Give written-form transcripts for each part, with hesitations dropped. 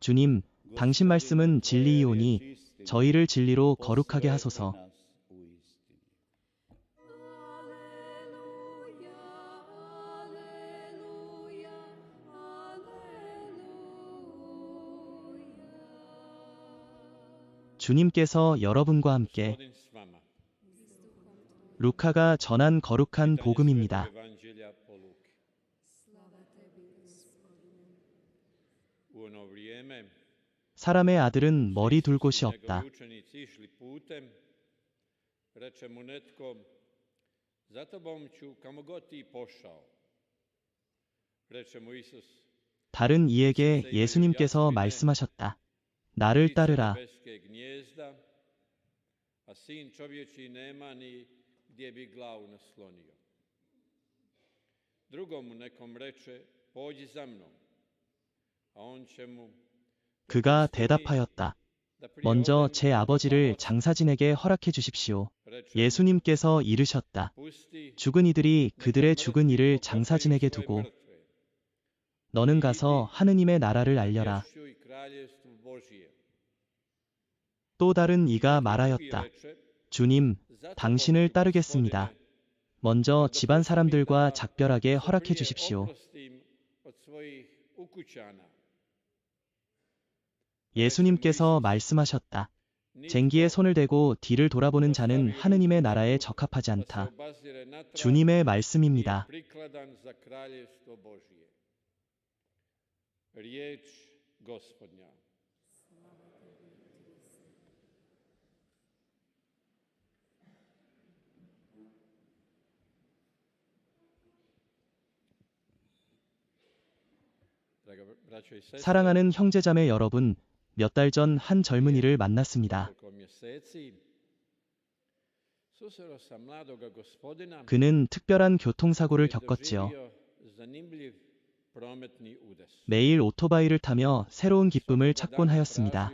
주님, 당신 말씀은 진리이오니 저희를 진리로 거룩하게 하소서. 주님께서 여러분과 함께 루카가 전한 거룩한 복음입니다. 사람의 아들은 머리 둘 곳이 없다. 다른 이에게 예수님께서 말씀하셨다. 나를 따르라. 그가 대답하였다. 먼저 제 아버지를 장사진에게 허락해 주십시오. 예수님께서 이르셨다. 죽은 이들이 그들의 죽은 이를 장사진에게 두고 너는 가서 하느님의 나라를 알려라. 또 다른 이가 말하였다. 주님, 당신을 따르겠습니다. 먼저 집안 사람들과 작별하게 허락해 주십시오. 예수님께서 말씀하셨다. 쟁기에 손을 대고 뒤를 돌아보는 자는 하느님의 나라에 적합하지 않다. 주님의 말씀입니다. 사랑하는 형제자매 여러분, 몇 달 전 한 젊은이를 만났습니다. 그는 특별한 교통사고를 겪었지요. 매일 오토바이를 타며 새로운 기쁨을 찾곤 하였습니다.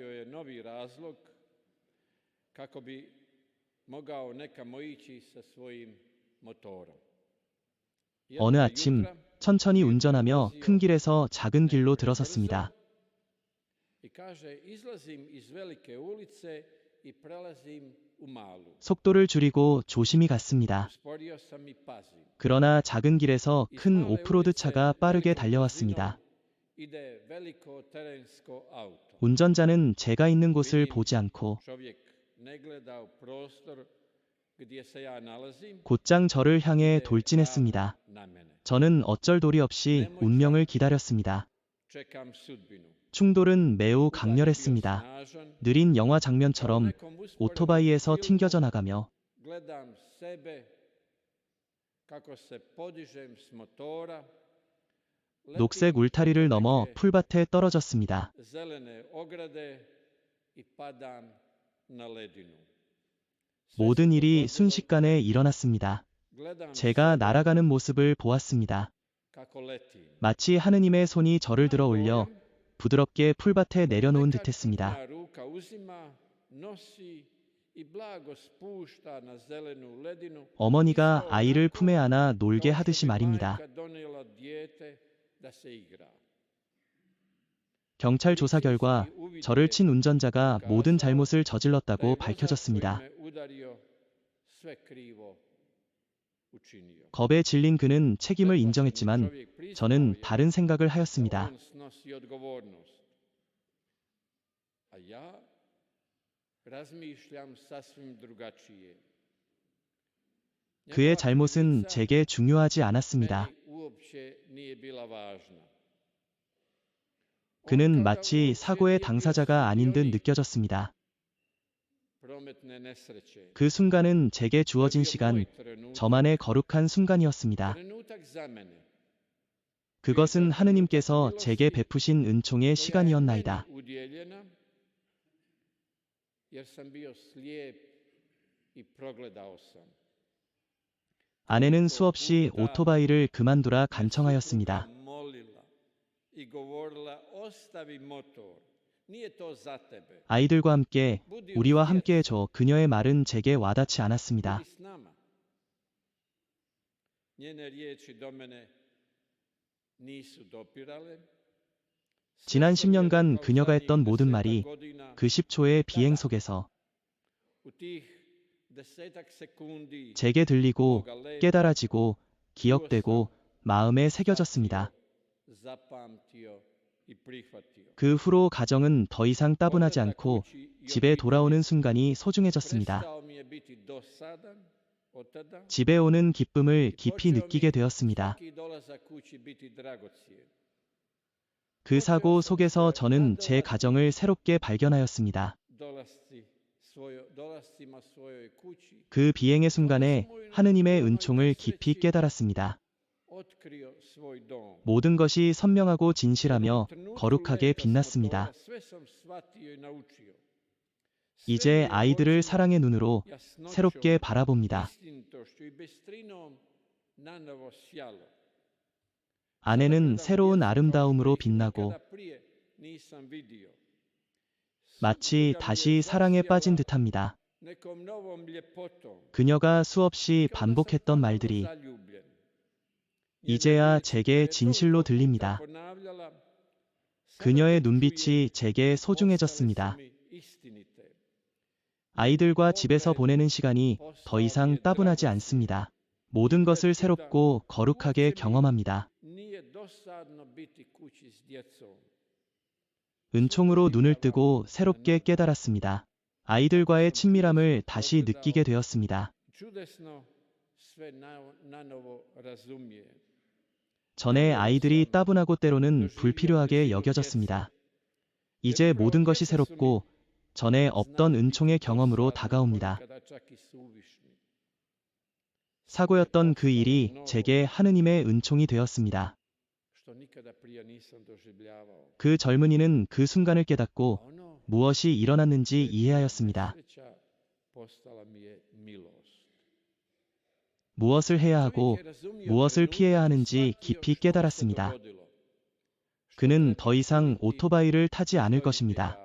어느 아침 천천히 운전하며 큰 길에서 작은 길로 들어섰습니다. 속도를 줄이고 조심히 갔습니다. 그러나 작은 길에서 큰 오프로드 차가 빠르게 달려왔습니다. 운전자는 제가 있는 곳을 보지 않고 곧장 저를 향해 돌진했습니다. 저는 어쩔 도리 없이 운명을 기다렸습니다. 충돌은 매우 강렬했습니다. 느린 영화 장면처럼 오토바이에서 튕겨져 나가며 녹색 울타리를 넘어 풀밭에 떨어졌습니다. 모든 일이 순식간에 일어났습니다. 제가 날아가는 모습을 보았습니다. 마치 하느님의 손이 저를 들어 올려 부드럽게 풀밭에 내려놓은 듯했습니다. 어머니가 아이를 품에 안아 놀게 하듯이 말입니다. 경찰 조사 결과 저를 친 운전자가 모든 잘못을 저질렀다고 밝혀졌습니다. 겁에 질린 그는 책임을 인정했지만 저는 다른 생각을 하였습니다. 그의 잘못은 제게 중요하지 않았습니다. 그는 마치 사고의 당사자가 아닌 듯 느껴졌습니다. 그 순간은 제게 주어진 시간, 저만의 거룩한 순간이었습니다. 그것은 하느님께서 제게 베푸신 은총의 시간이었나이다. 아내는 수없이 오토바이를 그만두라 간청하였습니다. 아이들과 함께 우리와 함께 해줘. 그녀의 말은 제게 와닿지 않았습니다. 지난 10년간 그녀가 했던 모든 말이 그 10초의 비행 속에서 제게 들리고 깨달아지고 기억되고 마음에 새겨졌습니다. 그 후로 가정은 더 이상 따분하지 않고 집에 돌아오는 순간이 소중해졌습니다. 집에 오는 기쁨을 깊이 느끼게 되었습니다. 그 사고 속에서 저는 제 가정을 새롭게 발견하였습니다. 그 비행의 순간에 하느님의 은총을 깊이 깨달았습니다. 모든 것이 선명하고 진실하며 거룩하게 빛났습니다. 이제 아이들을 사랑의 눈으로 새롭게 바라봅니다. 아내는 새로운 아름다움으로 빛나고 마치 다시 사랑에 빠진 듯합니다. 그녀가 수없이 반복했던 말들이 이제야 제게 진실로 들립니다. 그녀의 눈빛이 제게 소중해졌습니다. 아이들과 집에서 보내는 시간이 더 이상 따분하지 않습니다. 모든 것을 새롭고 거룩하게 경험합니다. 은총으로 눈을 뜨고 새롭게 깨달았습니다. 아이들과의 친밀함을 다시 느끼게 되었습니다. 전에 아이들이 따분하고 때로는 불필요하게 여겨졌습니다. 이제 모든 것이 새롭고 전에 없던 은총의 경험으로 다가옵니다. 사고였던 그 일이 제게 하느님의 은총이 되었습니다. 그 젊은이는 그 순간을 깨닫고 무엇이 일어났는지 이해하였습니다. 무엇을 해야 하고 무엇을 피해야 하는지 깊이 깨달았습니다. 그는 더 이상 오토바이를 타지 않을 것입니다.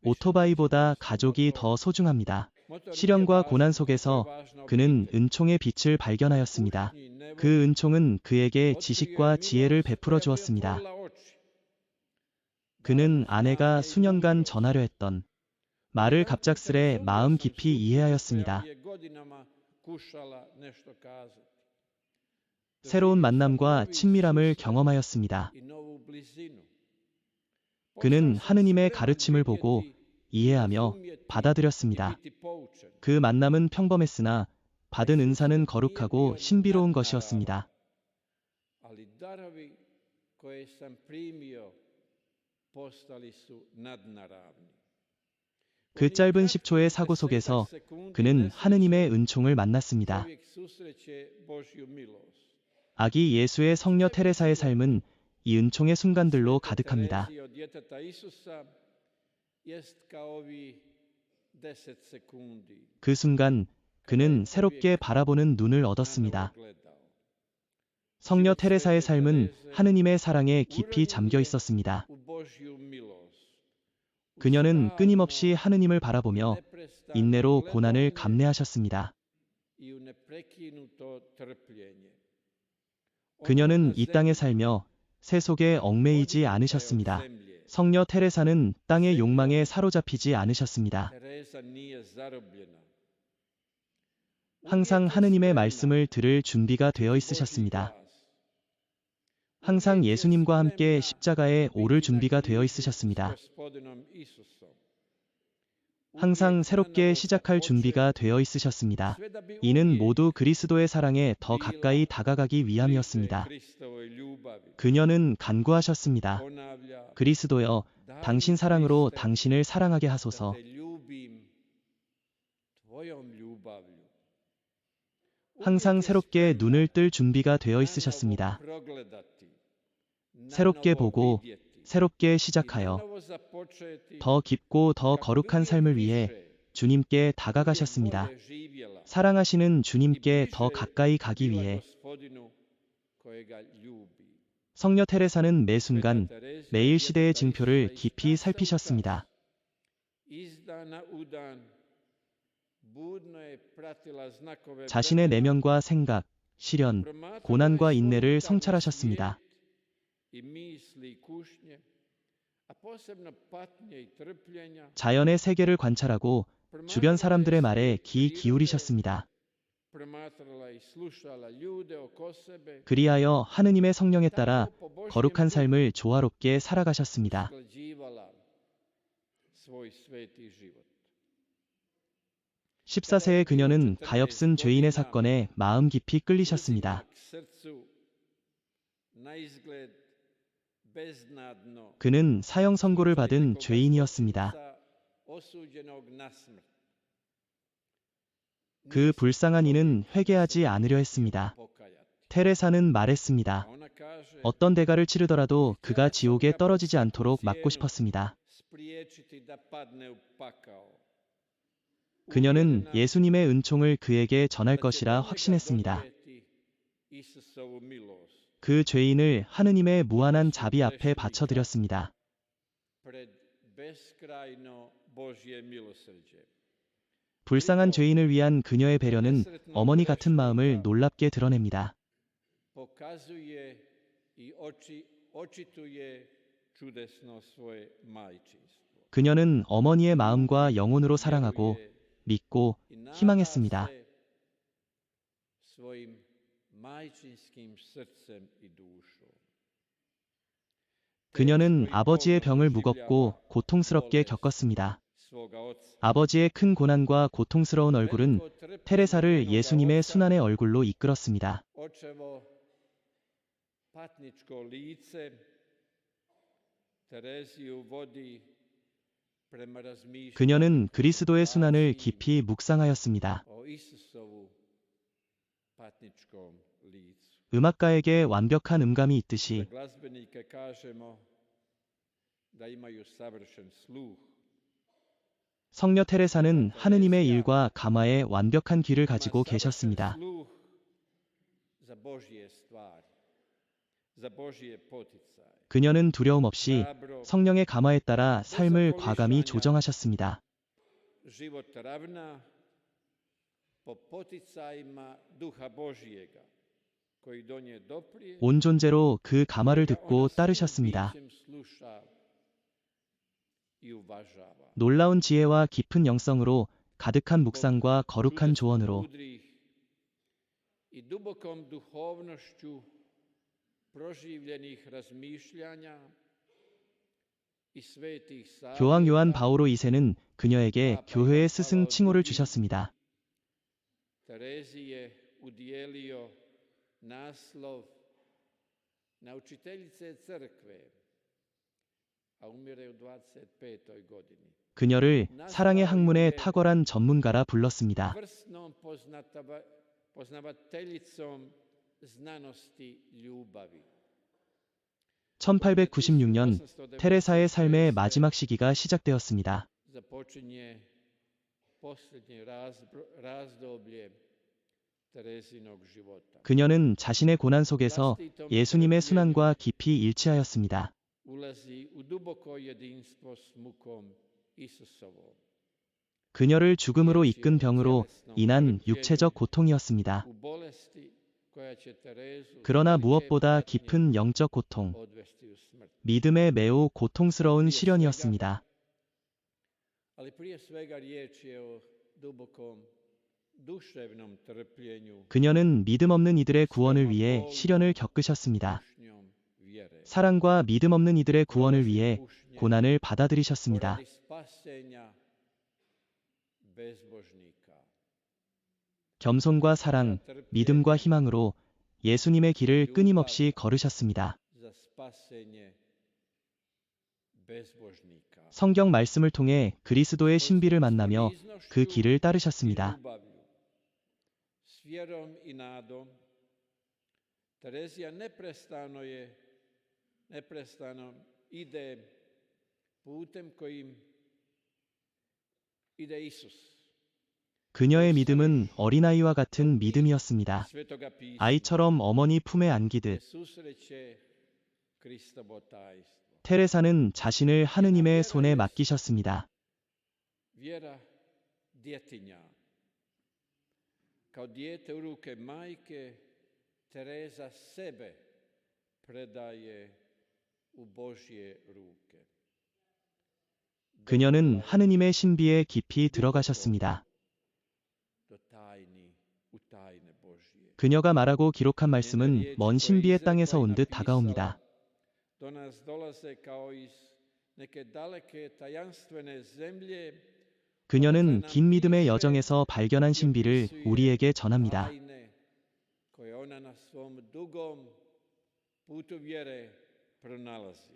오토바이보다 가족이 더 소중합니다. 시련과 고난 속에서 그는 은총의 빛을 발견하였습니다. 그 은총은 그에게 지식과 지혜를 베풀어 주었습니다. 그는 아내가 수년간 전하려 했던 말을 갑작스레 마음 깊이 이해하였습니다. 새로운 만남과 친밀함을 경험하였습니다. 그는 하느님의 가르침을 보고 이해하며 받아들였습니다. 그 만남은 평범했으나 받은 은사는 거룩하고 신비로운 것이었습니다. 그 짧은 10초의 사고 속에서 그는 하느님의 은총을 만났습니다. 아기 예수의 성녀 테레사의 삶은 이 은총의 순간들로 가득합니다. 그 순간 그는 새롭게 바라보는 눈을 얻었습니다. 성녀 테레사의 삶은 하느님의 사랑에 깊이 잠겨 있었습니다. 그녀는 끊임없이 하느님을 바라보며 인내로 고난을 감내하셨습니다. 그녀는 이 땅에 살며 세속에 얽매이지 않으셨습니다. 성녀 테레사는 땅의 욕망에 사로잡히지 않으셨습니다. 항상 하느님의 말씀을 들을 준비가 되어 있으셨습니다. 항상 예수님과 함께 십자가에 오를 준비가 되어 있으셨습니다. 항상 새롭게 시작할 준비가 되어 있으셨습니다. 이는 모두 그리스도의 사랑에 더 가까이 다가가기 위함이었습니다. 그녀는 간구하셨습니다. 그리스도여, 당신 사랑으로 당신을 사랑하게 하소서. 항상 새롭게 눈을 뜰 준비가 되어 있으셨습니다. 새롭게 보고 새롭게 시작하여 더 깊고 더 거룩한 삶을 위해 주님께 다가가셨습니다. 사랑하시는 주님께 더 가까이 가기 위해 성녀 테레사는 매 순간 매일 시대의 징표를 깊이 살피셨습니다. 자신의 내면과 생각, 시련, 고난과 인내를 성찰하셨습니다. 자연의 세계를 관찰하고 주변 사람들의 말에 귀 기울이셨습니다. 그리하여 하느님의 성령에 따라 거룩한 삶을 조화롭게 살아가셨습니다. 14세의 그녀는 가엾은 죄인의 사건에 마음 깊이 끌리셨습니다. 그는 사형 선고를 받은 죄인이었습니다. 그 불쌍한 이는 회개하지 않으려 했습니다. 테레사는 말했습니다. 어떤 대가를 치르더라도 그가 지옥에 떨어지지 않도록 막고 싶었습니다. 그녀는 예수님의 은총을 그에게 전할 것이라 확신했습니다. 그 죄인을 하느님의 무한한 자비 앞에 바쳐드렸습니다. 불쌍한 죄인을 위한 그녀의 배려는 어머니 같은 마음을 놀랍게 드러냅니다. 그녀는 어머니의 마음과 영혼으로 사랑하고 믿고 희망했습니다. 그녀는 아버지의 병을 무겁고 고통스럽게 겪었습니다. 아버지의 큰 고난과 고통스러운 얼굴은 테레사를 예수님의 순환의 얼굴로 이끌었습니다. 그녀는 그리스도의 순환을 깊이 묵상하였습니다. 음악가에게 완벽한 음감이 있듯이 성녀 테레사는 하느님의 일과 감화에 완벽한 귀를 가지고 계셨습니다. 그녀는 두려움 없이 성령의 감화에 따라 삶을 과감히 조정하셨습니다. 온 존재로 그 감화를 듣고 따르셨습니다. 놀라운 지혜와 깊은 영성으로 가득한 묵상과 거룩한 조언으로 교황 요한 바오로 2세는 그녀에게 교회의 스승 칭호를 주셨습니다. 그녀를 사랑의 학문의 탁월한 전문가라 불렀습니다. 1896년 테레사의 삶의 마지막 시기가 시작되었습니다. 그녀는 자신의 고난 속에서 예수님의 순환과 깊이 일치하였습니다. 그녀를 죽음으로 이끈 병으로 인한 육체적 고통이었습니다. 그러나 무엇보다 깊은 영적 고통, 믿음의 매우 고통스러운 시련이었습니다. 그녀는 믿음 없는 이들의 구원을 위해 시련을 겪으셨습니다. 사랑과 믿음 없는 이들의 구원을 위해 고난을 받아들이셨습니다. 겸손과 사랑, 믿음과 희망으로 예수님의 길을 끊임없이 걸으셨습니다. 성경 말씀을 통해 그리스도의 신비를 만나며 그 길을 따르셨습니다. 그녀의 믿음은 어린아이와 같은 믿음이었습니다. 아이처럼 어머니 품에 안기듯 테레사는 자신을 하느님의 손에 맡기셨습니다. 그녀는 하느님의 신비에 깊이 들어가셨습니다. 그녀가 말하고 기록한 말씀은 먼 신비의 땅에서 온 듯 다가옵니다. 그녀는 긴 믿음의 여정에서 발견한 신비를 우리에게 전합니다.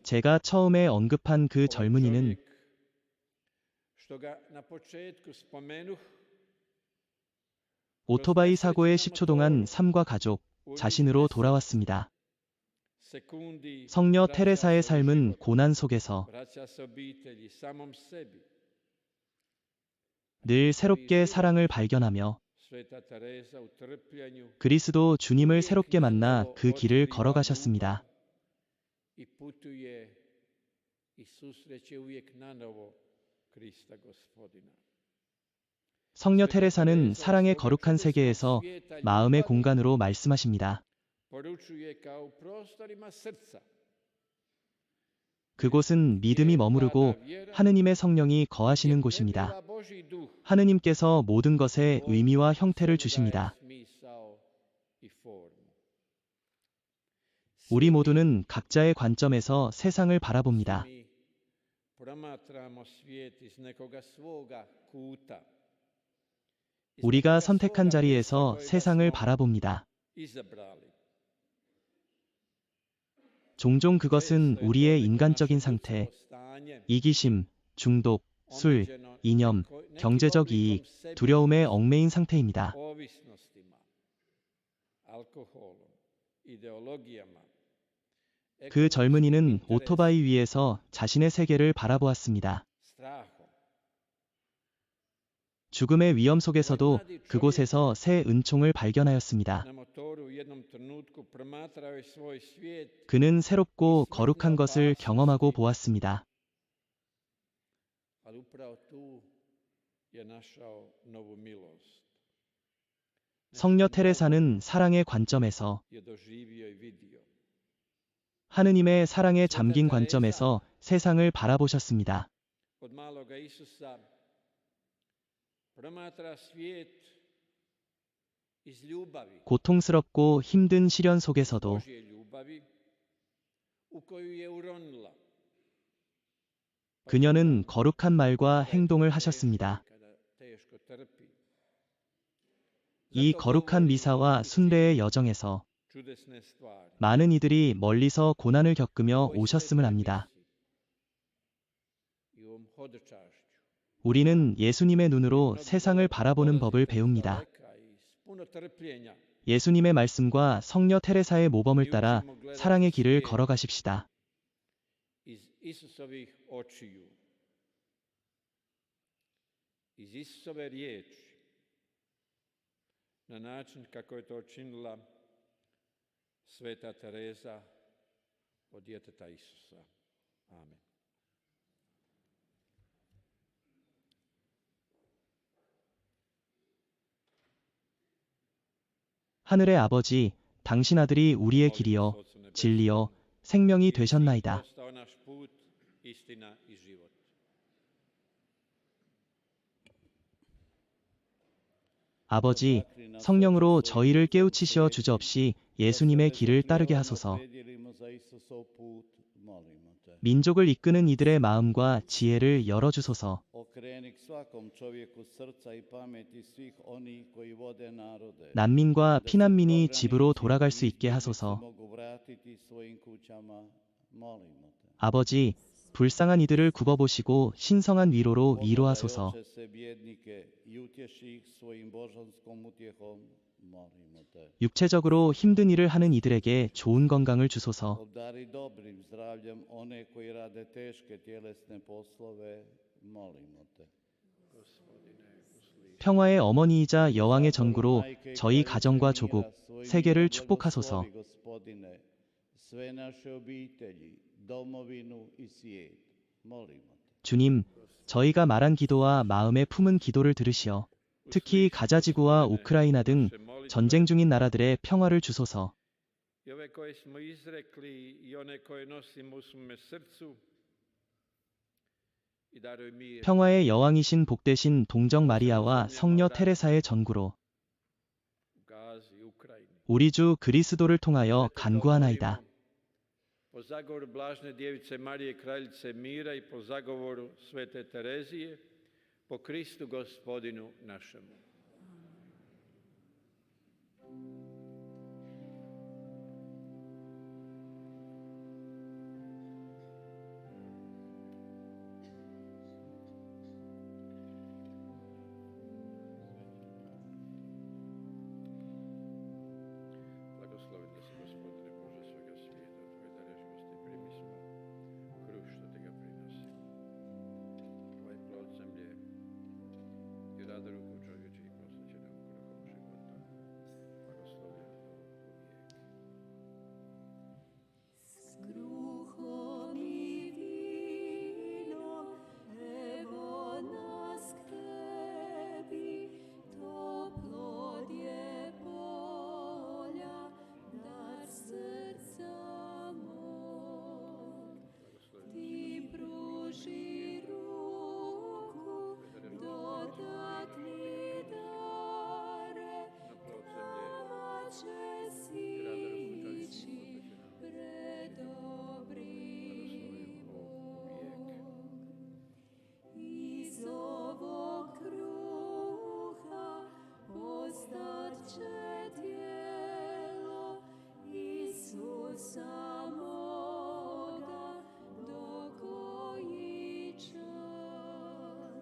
제가 처음에 언급한 그 젊은이는 오토바이 사고의 10초 동안 삶과 가족, 자신으로 돌아왔습니다. 성녀 테레사의 삶은 고난 속에서 늘 새롭게 사랑을 발견하며 그리스도 주님을 새롭게 만나 그 길을 걸어가셨습니다. 성녀 테레사는 사랑의 거룩한 세계에서 마음의 공간으로 말씀하십니다. 그곳은 믿음이 머무르고 하느님의 성령이 거하시는 곳입니다. 하느님께서 모든 것에 의미와 형태를 주십니다. 우리 모두는 각자의 관점에서 세상을 바라봅니다. 우리가 선택한 자리에서 세상을 바라봅니다. 종종 그것은 우리의 인간적인 상태, 이기심, 중독, 술, 이념, 경제적 이익, 두려움에 얽매인 상태입니다. 그 젊은이는 오토바이 위에서 자신의 세계를 바라보았습니다. 죽음의 위험 속에서도 그곳에서 새 은총을 발견하였습니다. 그는 새롭고 거룩한 것을 경험하고 보았습니다. 성녀 테레사는 사랑의 관점에서, 하느님의 사랑에 잠긴 관점에서 세상을 바라보셨습니다. 고통스럽고 힘든 시련 속에서도 그녀는 거룩한 말과 행동을 하셨습니다. 이 거룩한 미사와 순례의 여정에서 많은 이들이 멀리서 고난을 겪으며 오셨음을 압니다. 우리는 예수님의 눈으로 세상을 바라보는 법을 배웁니다. 예수님의 말씀과 성녀 테레사의 모범을 따라 사랑의 길을 걸어가십시다. na način kako je to činila Sveta Tereza od djeteta Isusa. Amen. 하늘의 아버지, 당신 아들이 우리의 길이요, 진리요, 생명이 되셨나이다. 아버지, 성령으로 저희를 깨우치시어 주저없이 예수님의 길을 따르게 하소서. 민족을 이끄는 이들의 마음과 지혜를 열어주소서. 난민과 피난민이 집으로 돌아갈 수 있게 하소서. 아버지, 불쌍한 이들을 굽어보시고 신성한 위로로 위로하소서. 육체적으로 힘든 일을 하는 이들에게 좋은 건강을 주소서. 평화의 어머니이자 여왕의 전구로 저희 가정과 조국, 세계를 축복하소서. 주님, 저희가 말한 기도와 마음에 품은 기도를 들으시어 특히 가자지구와 우크라이나 등 전쟁 중인 나라들의 평화를 주소서. i ove koje smo izrekli i one koje nosimo u svome srcu i daruj mir 평화의 여왕이신 복되신 동정 마리아와 성녀 테레사의 전구로 u Gazi i Ukrajini. 우리 주 그리스도를 통하여 간구하나이다. Po zagovoru Blažne Djevice Marije, Kraljice mira i po zagovoru Svete Terezije, po Kristu Gospodinu našemu. Blagosloven da si Gospodine Bože svega svijeta, Tvoj darežnosti primi smo kruh što Ti ga prinosi. Ovaj plod zemlje i rad ruku